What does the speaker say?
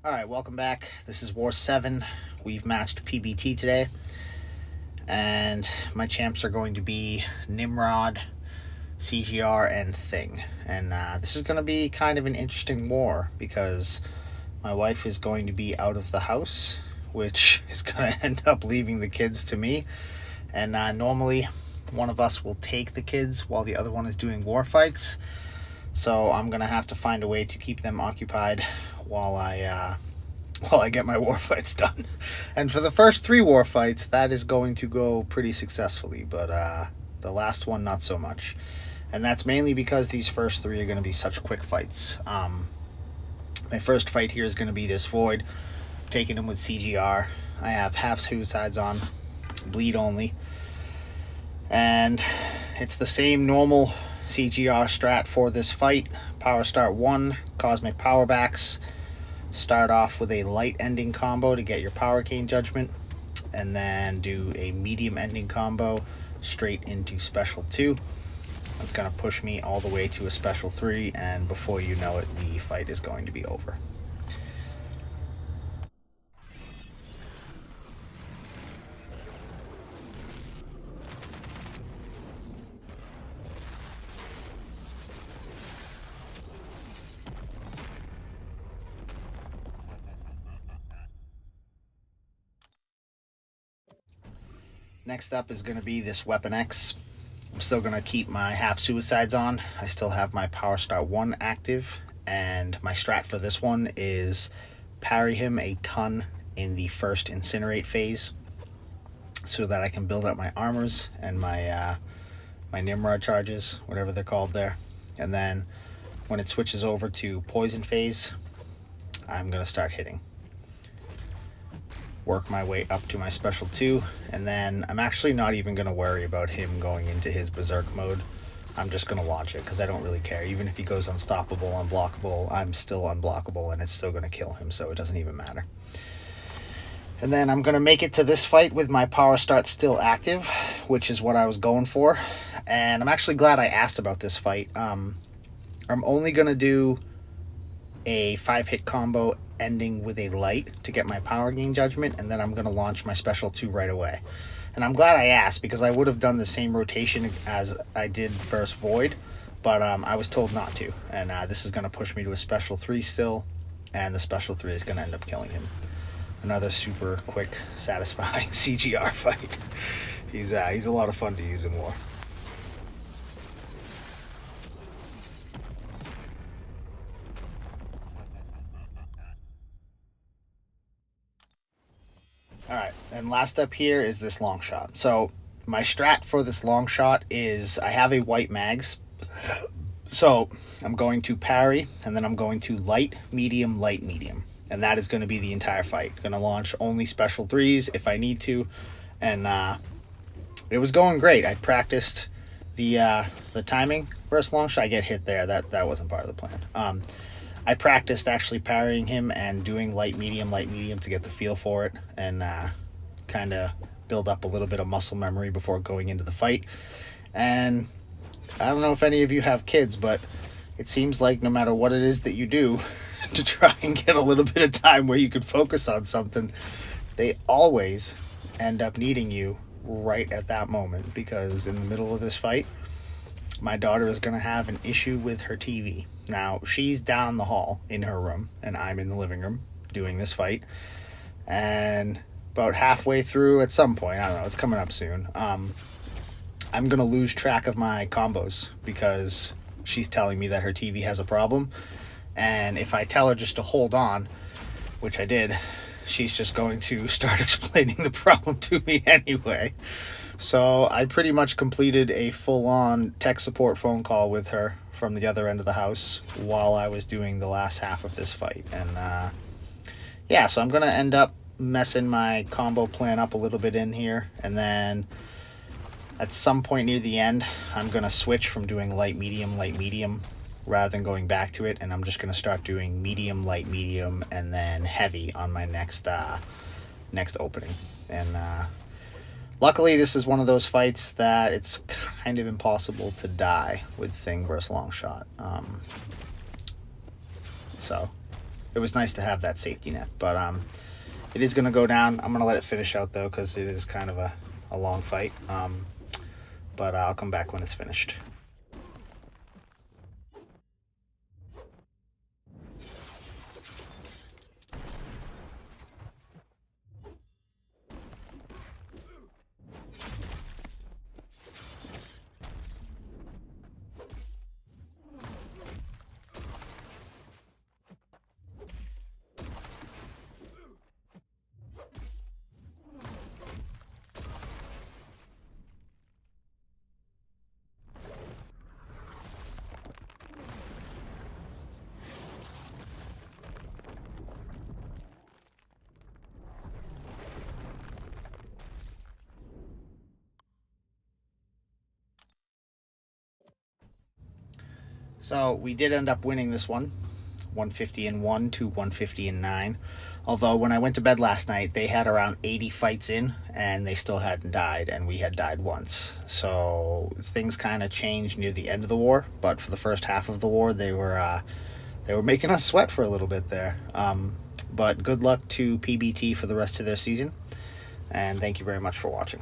Alright, welcome back. This is War 7. We've matched PBT today. And my champs are going to be Nimrod, CGR, and Thing. And this is going to be kind of an interesting war because my wife is going to be out of the house, which is going to end up leaving the kids to me. And normally one of us will take the kids while the other one is doing war fights. So I'm going to have to find a way to keep them occupied while I get my war fights done. And for the first 3 war fights, that is going to go pretty successfully, but the last one, not so much. And that's mainly because these first 3 are going to be such quick fights. My first fight here is going to be this Void, taking him with CGR. I have half suicides on, bleed only. And it's the same normal CGR strat for this fight. Power start 1, cosmic power backs. Start off with a light ending combo to get your power gain judgment, and then do a medium ending combo straight into special 2. That's going to push me all the way to a special 3, and before you know it, the fight is going to be over. Next up is going to be this Weapon X. I'm still going to keep my half suicides on. I still have my Power Start 1 active, and my strat for this one is parry him a ton in the first incinerate phase so that I can build up my armors and my Nimrod charges, whatever they're called there. And then when it switches over to poison phase, I'm going to start hitting. Work my way up to my special 2, and then I'm actually not even going to worry about him going into his berserk mode. I'm just going to launch it because I don't really care. Even if he goes unstoppable, unblockable, I'm still unblockable and it's still going to kill him, so it doesn't even matter. And then I'm going to make it to this fight with my power start still active, which is what I was going for. And I'm actually glad I asked about this fight. I'm only going to do a 5-hit combo ending with a light to get my power gain judgment, and then I'm going to launch my special 2 right away. And I'm glad I asked because I would have done the same rotation as I did first Void, but I was told not to. And this is going to push me to a special 3 still, and the special 3 is going to end up killing him. Another super quick, satisfying CGR fight. He's a lot of fun to use in war. Alright, and last up here is this Longshot. So my strat for this Longshot is I have a white mags. So I'm going to parry, and then I'm going to light, medium, light, medium. And that is going to be the entire fight. Going to launch only special 3s if I need to. And it was going great. I practiced the timing. First Longshot, I get hit there. That wasn't part of the plan. I practiced actually parrying him and doing light medium to get the feel for it, and kind of build up a little bit of muscle memory before going into the fight. And I don't know if any of you have kids, but it seems like no matter what it is that you do to try and get a little bit of time where you could focus on something, they always end up needing you right at that moment, because in the middle of this fight, my daughter is going to have an issue with her TV. Now, she's down the hall in her room, and I'm in the living room doing this fight. And about halfway through, at some point, I don't know, it's coming up soon, I'm going to lose track of my combos because she's telling me that her TV has a problem. And if I tell her just to hold on, which I did, she's just going to start explaining the problem to me anyway. So I pretty much completed a full-on tech support phone call with her from the other end of the house while I was doing the last half of this fight. And yeah, so I'm going to end up messing my combo plan up a little bit in here. And then at some point near the end, I'm going to switch from doing light, medium, rather than going back to it. And I'm just going to start doing medium, light, medium, and then heavy on my next opening. And luckily, this is one of those fights that it's kind of impossible to die with Thing versus Longshot. So it was nice to have that safety net. But it is going to go down. I'm going to let it finish out though, because it is kind of a long fight. But I'll come back when it's finished. So we did end up winning this one, 150-1 to 150-9. Although when I went to bed last night, they had around 80 fights in, and they still hadn't died, and we had died once. So things kind of changed near the end of the war. But for the first half of the war, they were making us sweat for a little bit there. But good luck to PBT for the rest of their season, and thank you very much for watching.